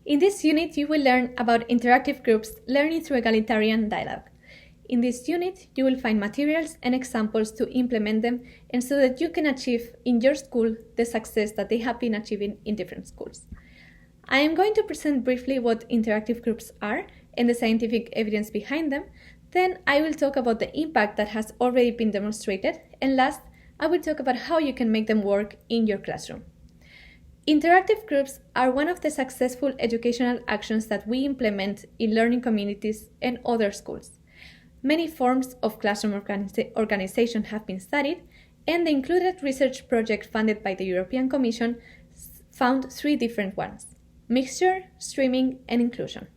In this unit, you will learn about interactive groups learning through egalitarian dialogue. In this unit, you will find materials and examples to implement them and so that you can achieve in your school the success that they have been achieving in different schools. I am going to present briefly what interactive groups are and the scientific evidence behind them. Then I will talk about the impact that has already been demonstrated. And last, I will talk about how you can make them work in your classroom. Interactive groups are one of the successful educational actions that we implement in learning communities and other schools. Many forms of classroom organization have been studied, and the included research project funded by the European Commission found 3 different ones: mixture, streaming, and inclusion.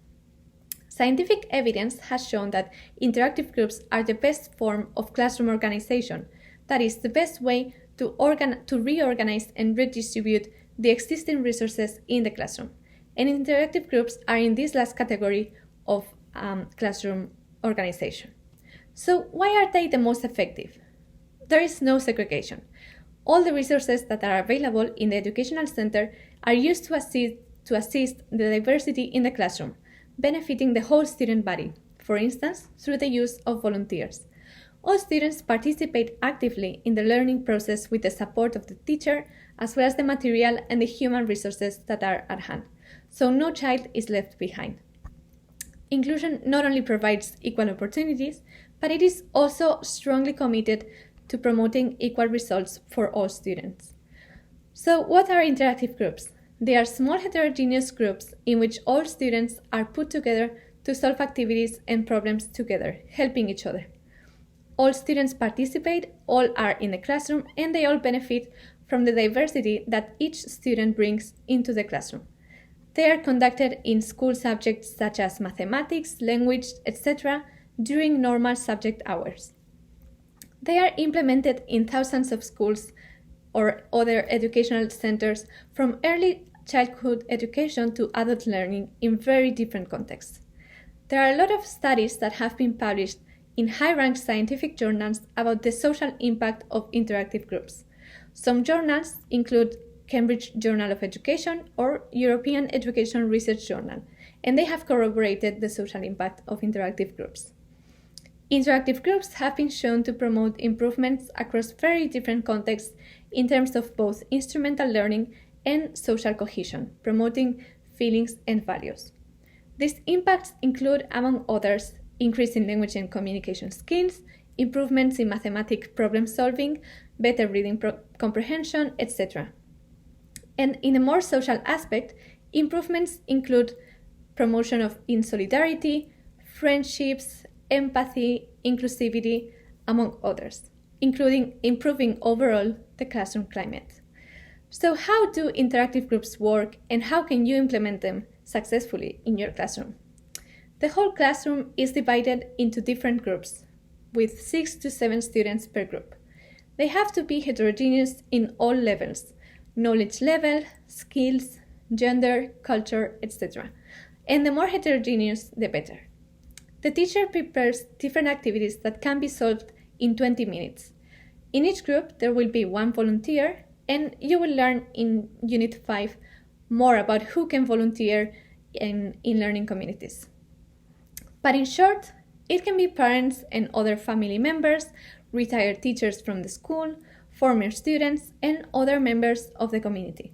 Scientific evidence has shown that interactive groups are the best form of classroom organization, that is, the best way to reorganize and redistribute the existing resources in the classroom. And interactive groups are in this last category of classroom organization. So why are they the most effective? There is no segregation. All the resources that are available in the educational center are used to assist the diversity in the classroom, benefiting the whole student body, for instance, through the use of volunteers. All students participate actively in the learning process with the support of the teacher, as well as the material and the human resources that are at hand, so no child is left behind. Inclusion not only provides equal opportunities, but it is also strongly committed to promoting equal results for all students. So what are interactive groups? They are small heterogeneous groups in which all students are put together to solve activities and problems together, helping each other. All students participate, all are in the classroom, and they all benefit from the diversity that each student brings into the classroom. They are conducted in school subjects such as mathematics, language, etc. during normal subject hours. They are implemented in thousands of schools or other educational centers from early childhood education to adult learning in very different contexts. There are a lot of studies that have been published in high-ranked scientific journals about the social impact of interactive groups. Some journals include Cambridge Journal of Education or European Education Research Journal, and they have corroborated the social impact of interactive groups. Interactive groups have been shown to promote improvements across very different contexts in terms of both instrumental learning and social cohesion, promoting feelings and values. These impacts include, among others, increase in language and communication skills, improvements in mathematics problem solving, better reading comprehension, etc. And in a more social aspect, improvements include promotion of solidarity, friendships, empathy, inclusivity, among others, including improving overall the classroom climate. So how do interactive groups work and how can you implement them successfully in your classroom? The whole classroom is divided into different groups with 6 to 7 students per group. They have to be heterogeneous in all levels: knowledge level, skills, gender, culture, etc. And the more heterogeneous, the better. The teacher prepares different activities that can be solved in 20 minutes. In each group, there will be 1 volunteer, and you will learn in Unit 5 more about who can volunteer in learning communities. But in short, it can be parents and other family members, retired teachers from the school, former students, and other members of the community.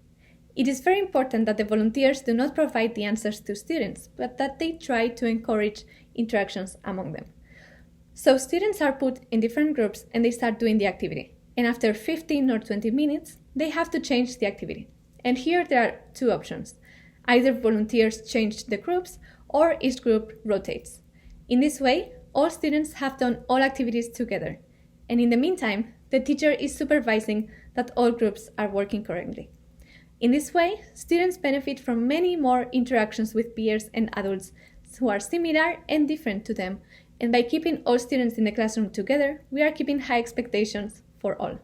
It is very important that the volunteers do not provide the answers to students, but that they try to encourage interactions among them. So students are put in different groups and they start doing the activity. And after 15 or 20 minutes, they have to change the activity. And here there are 2 options. Either volunteers change the groups or each group rotates. In this way, all students have done all activities together. And in the meantime, the teacher is supervising that all groups are working correctly. In this way, students benefit from many more interactions with peers and adults who are similar and different to them. And by keeping all students in the classroom together, we are keeping high expectations for all.